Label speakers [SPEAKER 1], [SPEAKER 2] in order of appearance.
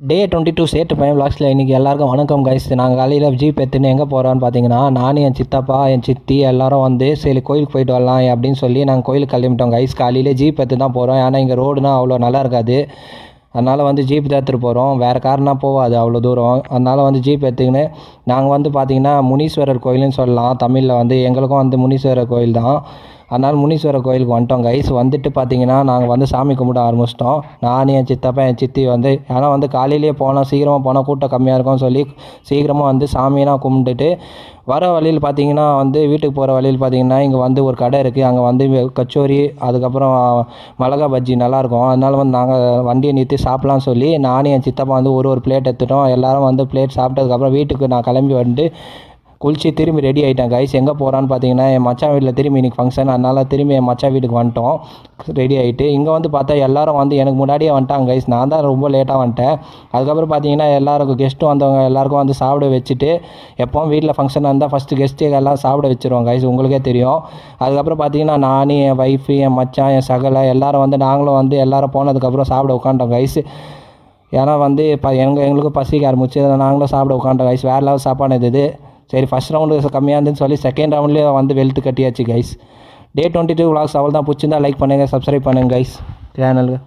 [SPEAKER 1] டே 22 சேட்டு பையன் விளாக்ஸில் இன்றைக்கி எல்லாருக்கும் வணக்கம் கைஸ். நாங்கள் காலையில் ஜீப் எடுத்துன்னு எங்கே போகிறோன்னு பார்த்தீங்கன்னா, நானும் என் சித்தப்பா என் சித்தி எல்லோரும் வந்து சரி கோயிலுக்கு போயிட்டு வரலாம் அப்படின்னு சொல்லி நாங்கள் கோயிலுக்கு கிளம்பிட்டோம் கைஸ். காலையில் ஜீப் எடுத்து தான் போகிறோம். ஏன்னா இங்கே ரோடுனா அவ்வளோ நல்லா இருக்காது. அதனால் வந்து ஜீப் தான் எடுத்துகிட்டு போகிறோம். வேறு கார்னால் போகாது அவ்வளோ தூரம். அதனால் வந்து ஜீப் எடுத்துக்கின்னு நாங்கள் வந்து பார்த்திங்கன்னா முனீஸ்வரர் கோயிலுன்னு சொல்லலாம். தமிழில் வந்து எங்களுக்கும் வந்து முனீஸ்வரர் கோயில் தான். அதனால் முனீஸ்வரர் கோயிலுக்கு வந்துட்டோம் கைஸ். வந்துட்டு பார்த்தீங்கன்னா நாங்கள் வந்து சாமி கும்பிட ஆரம்பிச்சிட்டோம். நான் என் சித்தப்பா என் சித்தி வந்து ஏன்னா வந்து காலையிலேயே போனால் சீக்கிரமாக போனால் கூட்டம் கம்மியாக இருக்கும்னு சொல்லி சீக்கிரமாக வந்து சாமியெல்லாம் கும்பிட்டுட்டு வர வழியில் பார்த்தீங்கன்னா வந்து வீட்டுக்கு போகிற வழியில் பார்த்தீங்கன்னா இங்கே வந்து ஒரு கடை இருக்குது. அங்கே வந்து கச்சோரி அதுக்கப்புறம் மிளகா பஜ்ஜி நல்லாயிருக்கும். அதனால் வந்து நாங்கள் வண்டியை நிறுத்தி சாப்பிட்லான்னு சொல்லி நானும் என் சித்தப்பா வந்து ஒரு பிளேட் எடுத்துட்டோம். எல்லோரும் வந்து பிளேட் சாப்பிட்டதுக்கப்புறம் வீட்டுக்கு நான் கிளம்பி வந்து குளிச்சு திரும்பி ரெடி ஆகிட்டேன் கைஸ். எங்கே போகிறான்னு பார்த்தீங்கன்னா என் மச்சான் வீட்டில் திரும்பி இன்றைக்கி ஃபங்க்ஷன். அதனால் திரும்பி என் மச்சான் வீட்டுக்கு வந்துட்டோம் ரெடி ஆகிட்டு. இங்கே வந்து பார்த்தா எல்லோரும் வந்து எனக்கு முன்னாடியே வந்துட்டாங்க கைஸ். நான் தான் ரொம்ப லேட்டாக வந்துட்டேன். அதுக்கப்புறம் பார்த்தீங்கன்னா எல்லாருக்கும் கெஸ்ட்டும் வந்தவங்க எல்லாருக்கும் வந்து சாப்பிட வச்சுட்டு எப்போவும் வீட்டில் ஃபங்க்ஷன் வந்தால் ஃபஸ்ட்டு கெஸ்ட்டு எல்லாம் சாப்பிட வச்சுருவோம் கைஸ், உங்களுக்கே தெரியும். அதுக்கப்புறம் பார்த்தீங்கன்னா நான் என் ஒய்ஃபு என் மச்சான் என் சகலை எல்லோரும் வந்து நாங்களும் வந்து எல்லோரும் போனதுக்கப்புறம் சாப்பிட உட்காண்டோம் கைஸ். ஏன்னா வந்து எங்களுக்கும் பசிக்க ஆரம்பிச்சு நாங்களும் சாப்பிட உட்காண்டோம் கைஸ். வேறு லெவல் சாப்பாடு இது. சரி ஃபஸ்ட் ரவுண்டு கம்மியாக இருந்துன்னு சொல்லி செகண்ட் ரவுண்ட்லேயே வந்து வெளுத்து கட்டியாச்சு கைஸ். டே 22 விளாக்ஸ் அவள் தான் பிடிச்சிருந்தா லைக் பண்ணுங்கள், சப்ஸ்கிரைப் பண்ணுங்கள் கைஸ் சேனலுக்கு.